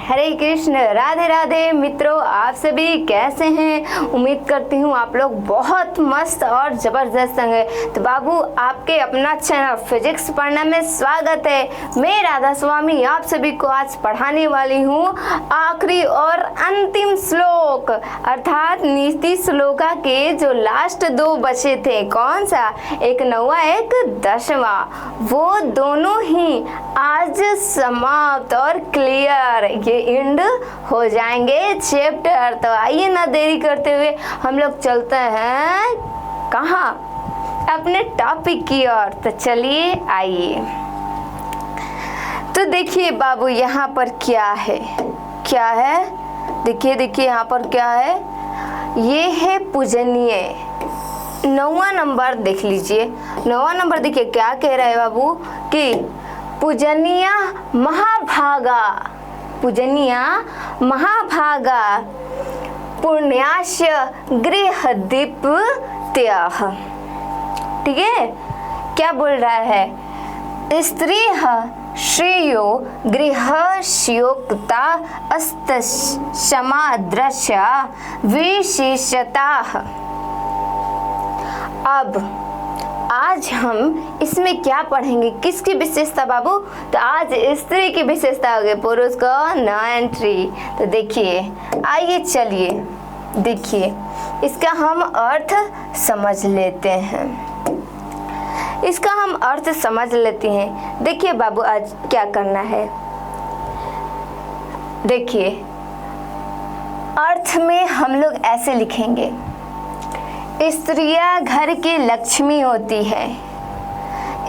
हरे कृष्ण, राधे राधे। मित्रों, आप सभी कैसे हैं? उम्मीद करती हूँ आप लोग बहुत मस्त और ज़बरदस्त होंगे। तो बाबू, आपके अपना चैनल फिजिक्स पढ़ना में स्वागत है। मैं राधा स्वामी आप सभी को आज पढ़ाने वाली हूँ आखिरी और अंतिम श्लोक, अर्थात नीति श्लोका के जो लास्ट दो बचे थे। कौन सा? एक 9वां, एक 10वां। वो दोनों ही आज समाप्त और क्लियर, ये एंड हो जाएंगे चैप्टर। तो आइए ना देरी करते हुए हम लोग चलते हैं कहाँ? अपने टॉपिक की ओर। तो चलिए आइए। तो देखिए बाबू, यहाँ पर क्या है? क्या है? देखिए यहाँ पर क्या है? ये है पूजनीय। 9वां नंबर देख लीजिए। 9वां नंबर देखिए क्या कह रहा है बाबू कि पूजनीय महाभागा, पूजनीय महाभागा पुण्यास्य गृहदीप्त्यः। ठीक है, क्या बोल रहा है? स्त्री श्रेयो गृहस्योक्ता अस्तमादृश्य विशेषता। अब आज हम इसमें क्या पढ़ेंगे? किसकी विशेषता बाबू? तो आज स्त्री की विशेषता होगी, पुरुष को नो एंट्री। तो देखिए, आइए चलिए देखिए इसका हम अर्थ समझ लेते हैं। इसका हम अर्थ समझ लेते हैं। देखिए बाबू, आज क्या करना है? देखिए, अर्थ में हम लोग ऐसे लिखेंगे, स्त्रियां घर की लक्ष्मी होती है।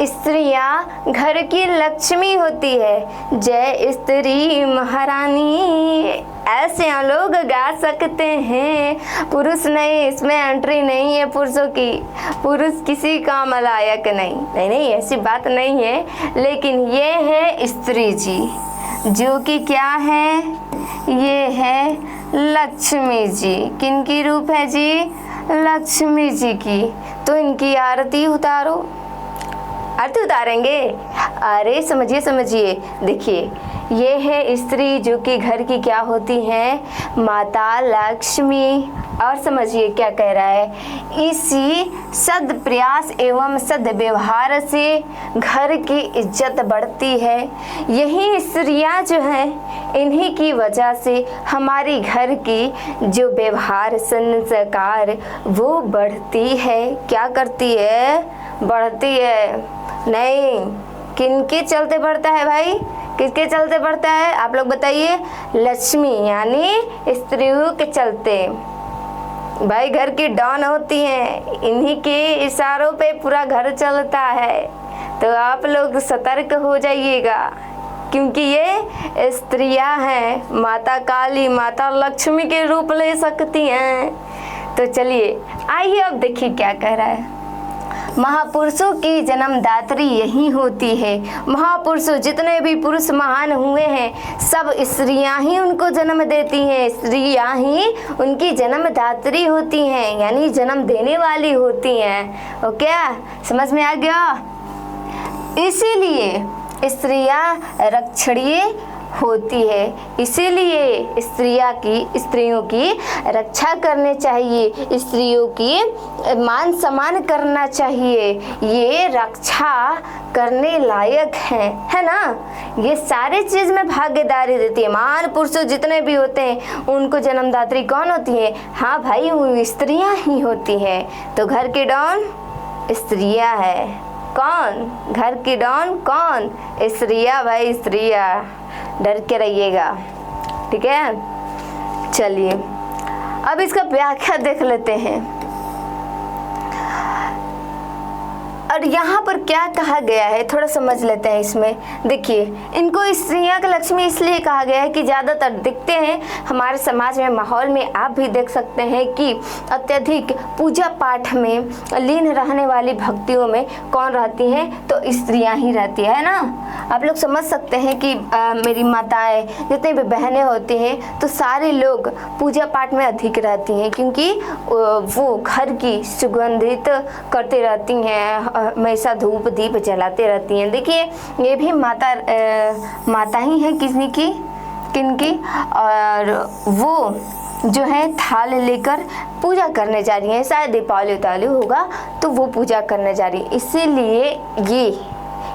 स्त्रियां घर की लक्ष्मी होती है। जय स्त्री महारानी, ऐसे हम लोग गा सकते हैं। पुरुष नहीं, इसमें एंट्री नहीं है पुरुषों की। पुरुष किसी काम लायक नहीं, ऐसी बात नहीं है। लेकिन ये है स्त्री जी, जो कि क्या है? ये है लक्ष्मी जी। किनकी रूप है जी? लक्ष्मी जी की। तो इनकी आरती उतारो। आरती उतारेंगे? अरे समझिए। देखिए, ये है स्त्री जो कि घर की क्या होती है? माता लक्ष्मी। और समझिए क्या कह रहा है? इसी सद प्रयास एवं सद व्यवहार से घर की इज्जत बढ़ती है। यही स्त्रियां जो हैं, इन्हीं की वजह से हमारी घर की जो व्यवहार संस्कार वो बढ़ती है। क्या करती है? बढ़ती है। नहीं, किनके चलते बढ़ता है भाई? किसके चलते बढ़ता है? आप लोग बताइए। लक्ष्मी यानी स्त्रियों के चलते। भाई घर की डॉन होती हैं, इन्हीं के इशारों पे पूरा घर चलता है। तो आप लोग सतर्क हो जाइएगा, क्योंकि ये स्त्रियां हैं। माता काली, माता लक्ष्मी के रूप ले सकती हैं। तो चलिए आइए अब देखिए क्या कह रहा है। महापुरुषों की जन्मदात्री यही होती है। महापुरुषों, जितने भी पुरुष महान हुए हैं, सब स्त्रियां ही उनको जन्म देती हैं। स्त्रियां ही उनकी जन्मदात्री होती हैं, यानी जन्म देने वाली होती हैं। ओके, समझ में आ गया? इसीलिए स्त्रियां रक्षणीय होती है। इसीलिए स्त्रियों की रक्षा करनी चाहिए। स्त्रियों की मान सम्मान करना चाहिए। ये रक्षा करने लायक है ना? ये सारी चीज में भागीदारी देती है। महान पुरुषों जितने भी होते हैं, उनको जन्मदात्री कौन होती है? हाँ भाई, वो स्त्रियां ही होती हैं। तो घर की डॉन स्त्रियां है। कौन? घर की डॉन कौन? स्त्रियां भाई, स्त्रियां। डर के रहिएगा, ठीक है? चलिए अब इसका व्याख्या देख लेते हैं। और यहाँ पर क्या कहा गया है थोड़ा समझ लेते हैं इसमें। देखिए, इनको स्त्रियां का लक्ष्मी इसलिए कहा गया है कि ज़्यादातर दिखते हैं हमारे समाज में, माहौल में आप भी देख सकते हैं कि अत्यधिक पूजा पाठ में लीन रहने वाली भक्तियों में कौन रहती हैं? तो स्त्रियां ही रहती है ना। आप लोग समझ सकते हैं कि मेरी माताएं, जितनी भी बहनें होती हैं, तो सारे लोग पूजा पाठ में अधिक रहती हैं, क्योंकि वो घर की सुगंधित करती रहती हैं, हमेशा धूप दीप जलाते रहती हैं। देखिए, ये भी माता ही है किसी की? किनकी, और वो जो है थाल लेकर पूजा करने जा रही है, शायद दीपावली उतावली होगा तो वो पूजा करने जा रही है, इसीलिए ये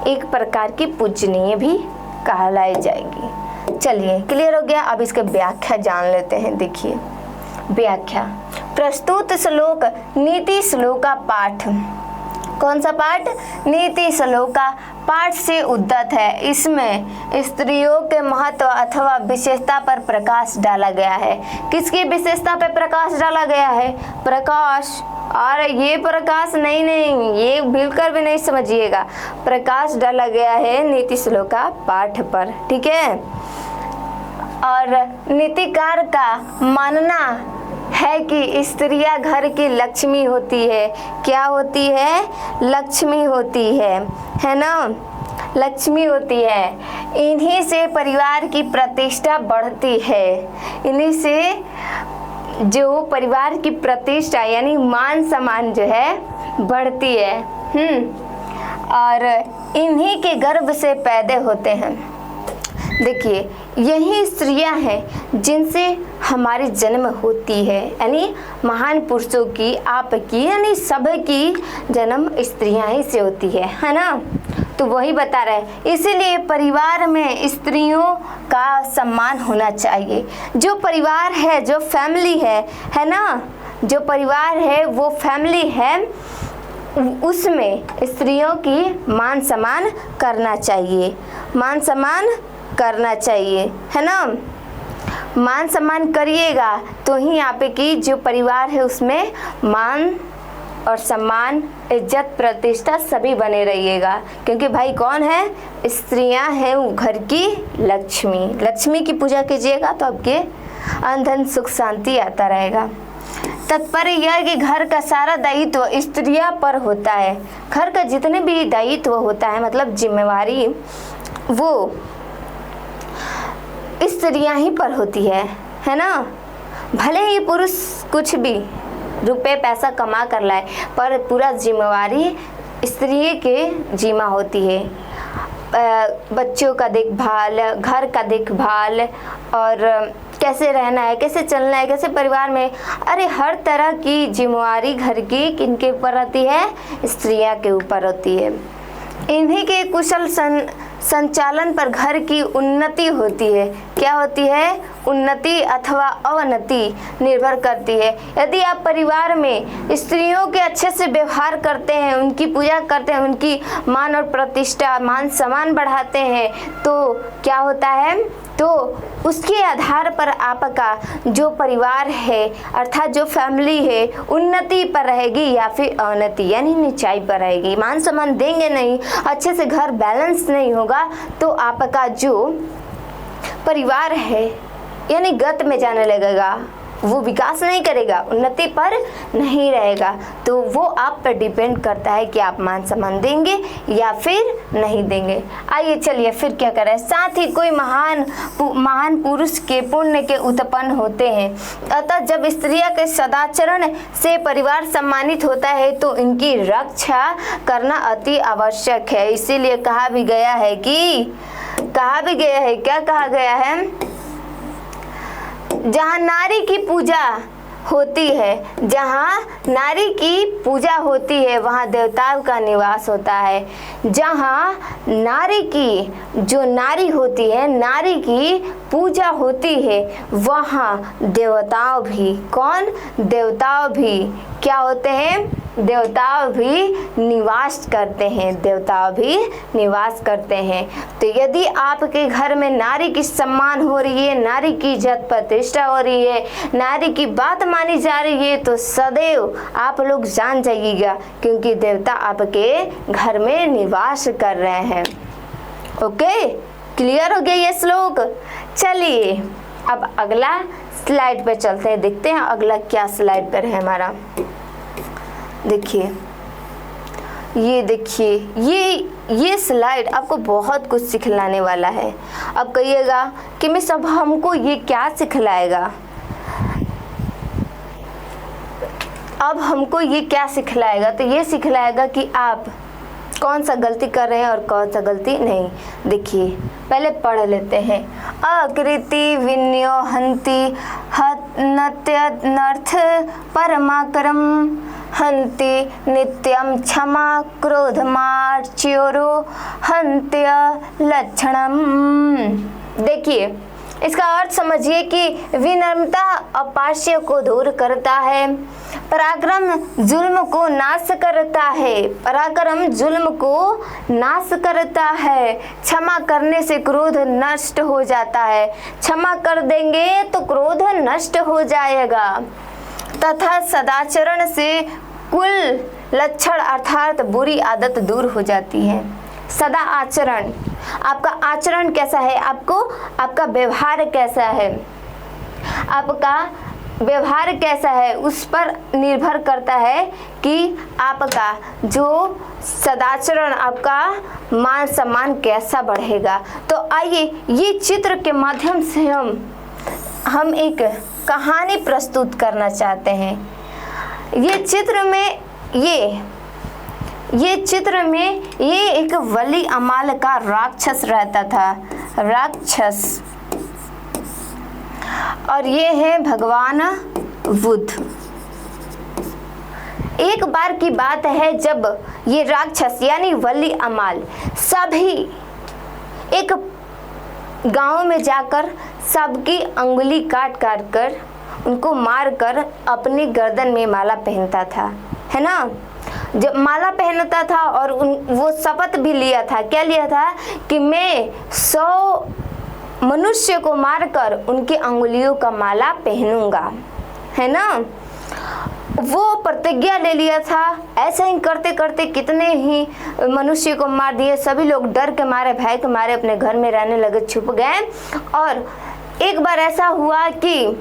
एक प्रकार की पूजनीय भी कहलाई जाएगी। चलिए क्लियर हो गया। अब इसके व्याख्या जान लेते हैं। देखिए व्याख्या, प्रस्तुत श्लोक नीति श्लोका पाठ। कौन सा पाठ? नीति श्लोका पाठ से उद्धत है। इसमें स्त्रियों के महत्व अथवा विशेषता पर प्रकाश डाला गया है। किसकी विशेषता पर प्रकाश डाला गया है? प्रकाश, और ये प्रकाश नहीं, ये बिल्कुल भी नहीं समझिएगा, प्रकाश डाला गया है नीति श्लोका पाठ पर, ठीक है। और नीतिकार का मानना है कि स्त्रियां घर की लक्ष्मी होती है। क्या होती है? लक्ष्मी होती है ना, लक्ष्मी होती है। इन्हीं से परिवार की प्रतिष्ठा बढ़ती है। इन्हीं से जो परिवार की प्रतिष्ठा यानी मान सम्मान जो है बढ़ती है। और इन्हीं के गर्भ से पैदा होते हैं। देखिए यही स्त्रियां हैं जिनसे हमारी जन्म होती है, यानी महान पुरुषों की, आपकी, यानी सबकी जन्म स्त्रियां ही से होती है ना। तो वही बता रहे हैं, इसीलिए परिवार में स्त्रियों का सम्मान होना चाहिए। जो परिवार है, जो फैमिली है ना, जो परिवार है वो फैमिली है, उसमें स्त्रियों की मान सम्मान करना चाहिए, मान सम्मान करना चाहिए, है ना। मान सम्मान करिएगा तो ही आपकी जो परिवार है उसमें मान और सम्मान, इज्जत, प्रतिष्ठा सभी बने रहिएगा। क्योंकि भाई कौन है? स्त्रियां हैं वो घर की लक्ष्मी। लक्ष्मी की पूजा कीजिएगा तो आपके अन्न धन सुख शांति आता रहेगा। तात्पर्य यह है कि घर का सारा दायित्व स्त्रियां पर होता है। घर का जितने भी दायित्व होता है, मतलब जिम्मेवारी, वो स्त्रियां ही पर होती है ना। भले ही पुरुष कुछ भी रुपए पैसा कमा कर लाए, पर पूरा जिम्मेवारी स्त्री के जिम्मा होती है। बच्चों का देखभाल, घर का देखभाल, और कैसे रहना है, कैसे चलना है, कैसे परिवार में, अरे हर तरह की जिम्मेवारी घर की किनके ऊपर रहती है? स्त्रियां के ऊपर होती है। इन्हीं के कुशल संचालन पर घर की उन्नति होती है। क्या होती है? उन्नति अथवा अवनति निर्भर करती है। यदि आप परिवार में स्त्रियों के अच्छे से व्यवहार करते हैं, उनकी पूजा करते हैं, उनकी मान और प्रतिष्ठा, मान सम्मान बढ़ाते हैं, तो क्या होता है? तो उसके आधार पर आपका जो परिवार है, अर्थात जो फैमिली है, उन्नति पर रहेगी या फिर अवनति यानी नीचाई पर रहेगी। मान सम्मान देंगे नहीं, अच्छे से घर बैलेंस नहीं होगा, तो आपका जो परिवार है यानी गत में जाने लगेगा, वो विकास नहीं करेगा, उन्नति पर नहीं रहेगा। तो वो आप पर डिपेंड करता है कि आप मान सम्मान देंगे या फिर नहीं देंगे। आइए चलिए फिर क्या करें। साथ ही कोई महान पुरुष के पुण्य के उत्पन्न होते हैं। अतः जब स्त्रियां के सदाचरण से परिवार सम्मानित होता है तो इनकी रक्षा करना अति आवश्यक है। इसीलिए कहा भी गया है क्या कहा गया है? जहाँ नारी की पूजा होती है, जहाँ नारी की पूजा होती है वहाँ देवताओं का निवास होता है। जहाँ नारी होती है, नारी की पूजा होती है, वहाँ देवताओं भी, कौन? देवताओं भी क्या होते हैं? देवताओं भी निवास करते हैं, देवताओं भी निवास करते हैं। तो यदि आपके घर में नारी की सम्मान हो रही है, नारी की इज्जत प्रतिष्ठा हो रही है, नारी की बात मानी जा रही है, तो सदैव आप लोग जान जाइएगा, क्योंकि देवता आपके घर में निवास कर रहे हैं। ओके, क्लियर हो गया ये श्लोक? चलिए अब अगला स्लाइड पे चलते हैं, देखते हैं अगला क्या स्लाइड पर है हमारा। देखिए ये स्लाइड आपको बहुत कुछ सिखलाने वाला है। अब कहिएगा कि मिस अब हमको ये क्या सिखलाएगा? अब हमको ये क्या सिखलाएगा? तो ये सिखलाएगा कि आप कौन सा गलती कर रहे हैं और कौन सा गलती नहीं। देखिए पहले पढ़ लेते हैं। अकृति विन्यो हन्ति हत्यनर्थ परमाकरम हन्ति नित्यम क्षमा क्रोधमार्च्योरो हन्त्य लक्षणम। देखिए इसका अर्थ समझिए कि विनम्रता अपास्य को दूर करता है, पराक्रम जुल्म को नाश करता है, पराक्रम जुल्म को नाश करता है, क्षमा करने से क्रोध नष्ट हो जाता है, क्षमा कर देंगे तो क्रोध नष्ट हो जाएगा, तथा सदाचरण से कुल लक्षण अर्थात बुरी आदत दूर हो जाती है। सदा आचरण, आपका आचरण कैसा है, आपका व्यवहार कैसा है, आपका व्यवहार कैसा है उस पर निर्भर करता है कि आपका जो सदाचरण, आपका मान सम्मान कैसा बढ़ेगा। तो आइए ये चित्र के माध्यम से हम एक कहानी प्रस्तुत करना चाहते हैं। ये चित्र में ये एक वली अमाल का राक्षस रहता था, राक्षस, और ये है भगवान बुद्ध। एक बार की बात है जब ये राक्षस यानी वली अमाल सभी एक गांव में जाकर सबकी अंगुली काट कर उनको मार कर अपनी गर्दन में माला पहनता था, है ना। जब माला पहनता था और वो शपथ भी लिया था, क्या लिया था कि मैं 100 मनुष्य को मारकर उनकी अंगुलियों का माला पहनूंगा, है ना। वो प्रतिज्ञा ले लिया था। ऐसे ही करते करते कितने ही मनुष्य को मार दिए। सभी लोग डर के मारे, भय के मारे अपने घर में रहने लगे, छुप गए। और एक बार ऐसा हुआ कि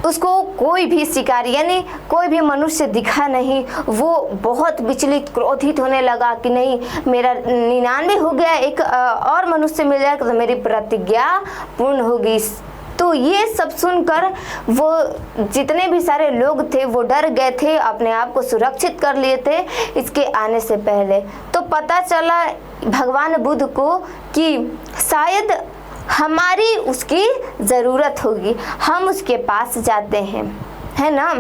उसको कोई भी शिकारी यानी कोई भी मनुष्य दिखा नहीं। वो बहुत विचलित, क्रोधित होने लगा कि नहीं, मेरा 99 हो गया, एक और मनुष्य मिल जाएगा तो मेरी प्रतिज्ञा पूर्ण होगी। तो ये सब सुनकर वो जितने भी सारे लोग थे वो डर गए थे, अपने आप को सुरक्षित कर लिए थे इसके आने से पहले। तो पता चला भगवान बुद्ध को कि शायद हमारी उसकी ज़रूरत होगी, हम उसके पास जाते हैं, है ना।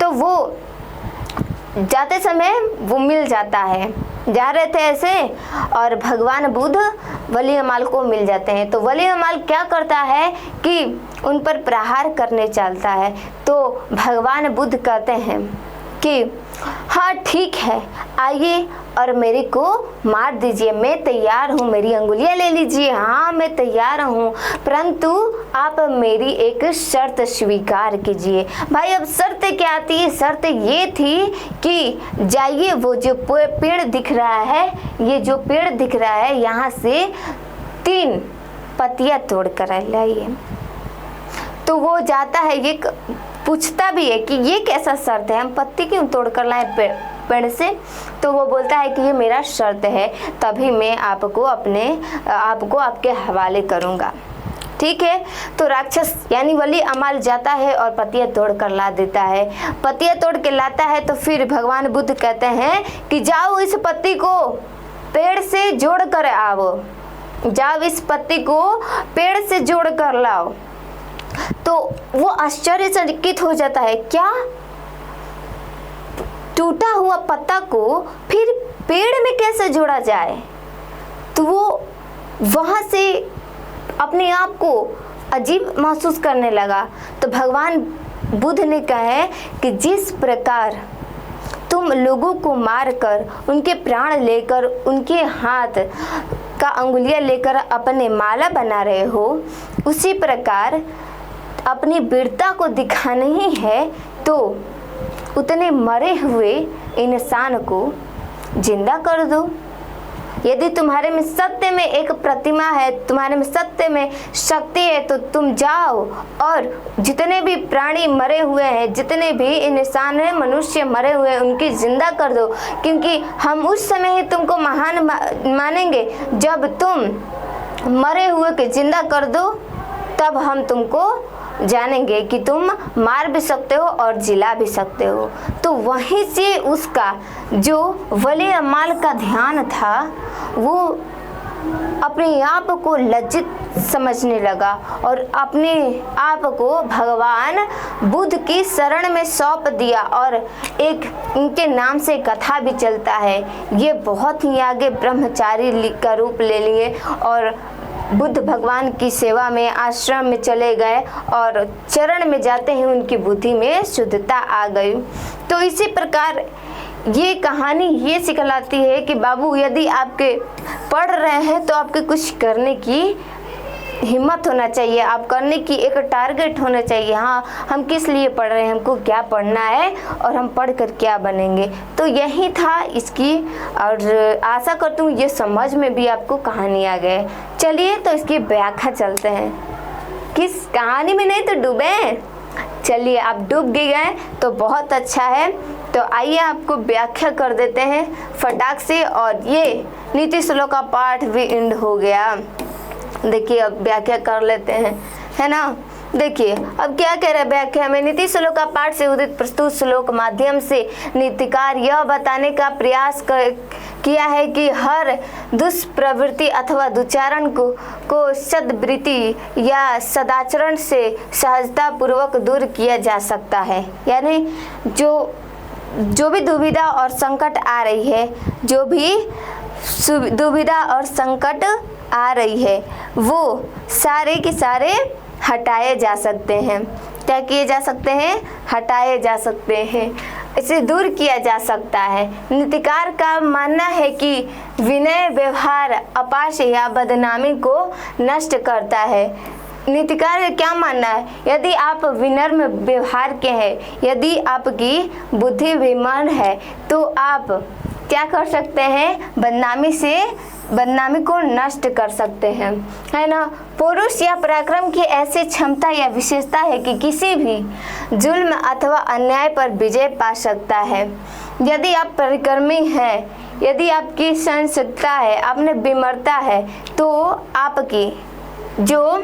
तो वो जाते समय वो मिल जाता है, जा रहे थे ऐसे और भगवान बुद्ध वली अमाल को मिल जाते हैं। तो वली अमाल क्या करता है कि उन पर प्रहार करने चलता है। तो भगवान बुद्ध कहते हैं कि हाँ ठीक है, आइए और मेरे को मार दीजिए, मैं तैयार हूँ, मेरी अंगुलियाँ ले लीजिए, हाँ मैं तैयार हूँ, परंतु आप मेरी एक शर्त स्वीकार कीजिए। भाई अब शर्त क्या थी? शर्त ये थी कि जाइए, वो जो पेड़ दिख रहा है, ये जो पेड़ दिख रहा है, यहाँ से 3 पत्तियाँ तोड़ कर लाइए। तो वो जाता है, ये पूछता भी है कि ये कैसा शर्त है, हम पत्ती क्यों तोड़ कर लाए पेड़ से? तो वो बोलता है कि ये मेरा शर्त है, तभी मैं आपको आपके हवाले करूँगा। ठीक है। तो राक्षस यानी वली अमाल जाता है और पत्तियाँ तोड़ कर ला देता है। पत्तियाँ तोड़ के लाता है तो फिर भगवान बुद्ध कहते हैं कि जाओ इस पत्ती को पेड़ से जोड़ कर आओ, जाओ इस पत्ती को पेड़ से जोड़ कर लाओ। तो वो आश्चर्यचकित हो जाता है, क्या टूटा हुआ पत्ता को फिर पेड़ में कैसे जोड़ा जाए? तो वो वहां से अपने आप को अजीब महसूस करने लगा। तो भगवान बुद्ध ने कहा कि जिस प्रकार तुम लोगों को मारकर उनके प्राण लेकर उनके हाथ का अंगुलियां लेकर अपने माला बना रहे हो, उसी प्रकार अपनी वीरता को दिखाना ही है तो उतने मरे हुए इंसान को जिंदा कर दो। यदि तुम्हारे में सत्य में एक प्रतिमा है, तुम्हारे में सत्य में शक्ति है, तो तुम जाओ और जितने भी प्राणी मरे हुए हैं, जितने भी इंसान है, मनुष्य मरे हुए हैं, उनकी जिंदा कर दो। क्योंकि हम उस समय ही तुमको महान मानेंगे जब तुम मरे हुए के जिंदा कर दो, तब हम तुमको जानेंगे कि तुम मार भी सकते हो और जिला भी सकते हो। तो वहीं से उसका जो वली अमाल का ध्यान था वो अपने आप को लज्जित समझने लगा और अपने आप को भगवान बुद्ध की शरण में सौंप दिया। और एक इनके नाम से कथा भी चलता है, ये बहुत ही आगे ब्रह्मचारी का रूप ले लिए और बुद्ध भगवान की सेवा में आश्रम में चले गए और चरण में जाते ही उनकी बुद्धि में शुद्धता आ गई। तो इसी प्रकार ये कहानी ये सिखलाती है कि बाबू यदि आपके पढ़ रहे हैं तो आपके कुछ करने की हिम्मत होना चाहिए, आप करने की एक टारगेट होना चाहिए। हाँ, हम किस लिए पढ़ रहे हैं, हमको क्या पढ़ना है और हम पढ़ कर क्या बनेंगे। तो यही था इसकी, और आशा करती हूँ ये समझ में भी आपको कहानी आ गए। चलिए तो इसकी व्याख्या चलते हैं। किस कहानी में नहीं तो डूबे, चलिए आप डूब गए तो बहुत अच्छा है। तो आइए आपको व्याख्या कर देते हैं फटाक से, और ये नीति श्लोक का पाठ भी एंड हो गया। देखिए अब व्याख्या कर लेते हैं, है ना। देखिए अब क्या कह रहा है व्याख्या में, नीति श्लोक का पाठ से उदित प्रस्तुत श्लोक माध्यम से नीतिकार यह बताने का प्रयास किया है कि हर दुष्प्रवृत्ति अथवा दुचारण को सद्वृत्ति या सदाचरण से सहजता पूर्वक दूर किया जा सकता है। यानी जो भी दुविधा और संकट आ रही है, जो भी दुविधा और संकट आ रही है वो सारे के सारे हटाए जा सकते हैं। क्या किए जा सकते हैं? हटाए जा सकते हैं, इसे दूर किया जा सकता है। नीतिकार का मानना है कि विनय व्यवहार अपाश या बदनामी को नष्ट करता है। नीतिकार का क्या मानना है, यदि आप विनम्र व्यवहार के हैं, यदि आपकी बुद्धि विमान है तो आप क्या कर सकते हैं, बदनामी को नष्ट कर सकते हैं, है ना। पुरुष या पराक्रम की ऐसी क्षमता या विशेषता है कि किसी भी जुल्म अथवा अन्याय पर विजय पा सकता है। यदि आप परिक्रमी हैं, यदि आपकी सहनशीलता है, आप में विनम्रता है, तो आपकी जो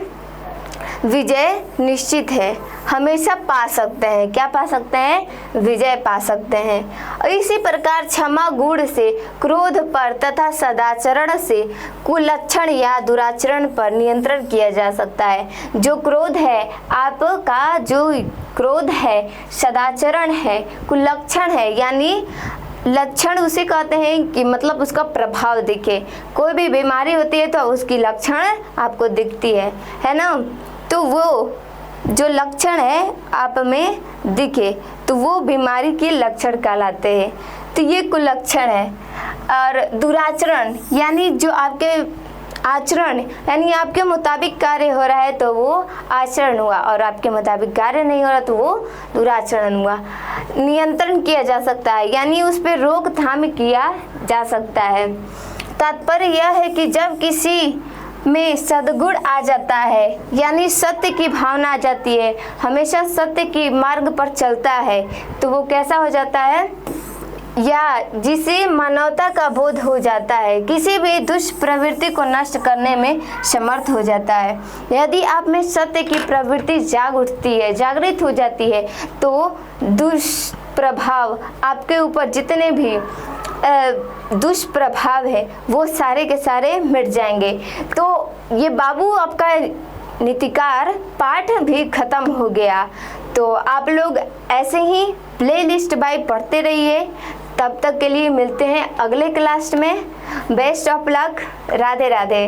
विजय निश्चित है, हमेशा पा सकते हैं। क्या पा सकते हैं? विजय पा सकते हैं। इसी प्रकार क्षमा गुण से क्रोध पर तथा सदाचरण से कुलक्षण या दुराचरण पर नियंत्रण किया जा सकता है। जो क्रोध है, आपका जो क्रोध है, सदाचरण है, कुलक्षण है, यानी लक्षण उसे कहते हैं कि मतलब उसका प्रभाव दिखे। कोई भी बीमारी होती है तो उसकी लक्षण आपको दिखती है ना। तो वो जो लक्षण है आप में दिखे तो वो बीमारी के लक्षण कहलाते हैं। तो ये कुलक्षण है। और दुराचरण यानी जो आपके आचरण यानी आपके मुताबिक कार्य हो रहा है तो वो आचरण हुआ, और आपके मुताबिक कार्य नहीं हो रहा तो वो दुराचरण हुआ। नियंत्रण किया जा सकता है यानी उस पर रोकथाम किया जा सकता है। तात्पर्य यह है कि जब किसी में सद्गुण आ जाता है, यानी सत्य की भावना आ जाती है, हमेशा सत्य की मार्ग पर चलता है, तो वो कैसा हो जाता है, या जिसे मानवता का बोध हो जाता है, किसी भी दुष्प्रवृत्ति को नष्ट करने में समर्थ हो जाता है। यदि आप में सत्य की प्रवृत्ति जाग उठती है, जागृत हो जाती है, तो दुष्प्रभाव आपके ऊपर जितने भी दुष्प्रभाव है वो सारे के सारे मिट जाएंगे। तो ये बाबू आपका नीतिकार पाठ भी खत्म हो गया। तो आप लोग ऐसे ही प्लेलिस्ट बाय पढ़ते रहिए। तब तक के लिए मिलते हैं अगले क्लास में। Best of luck. Radhe Radhe.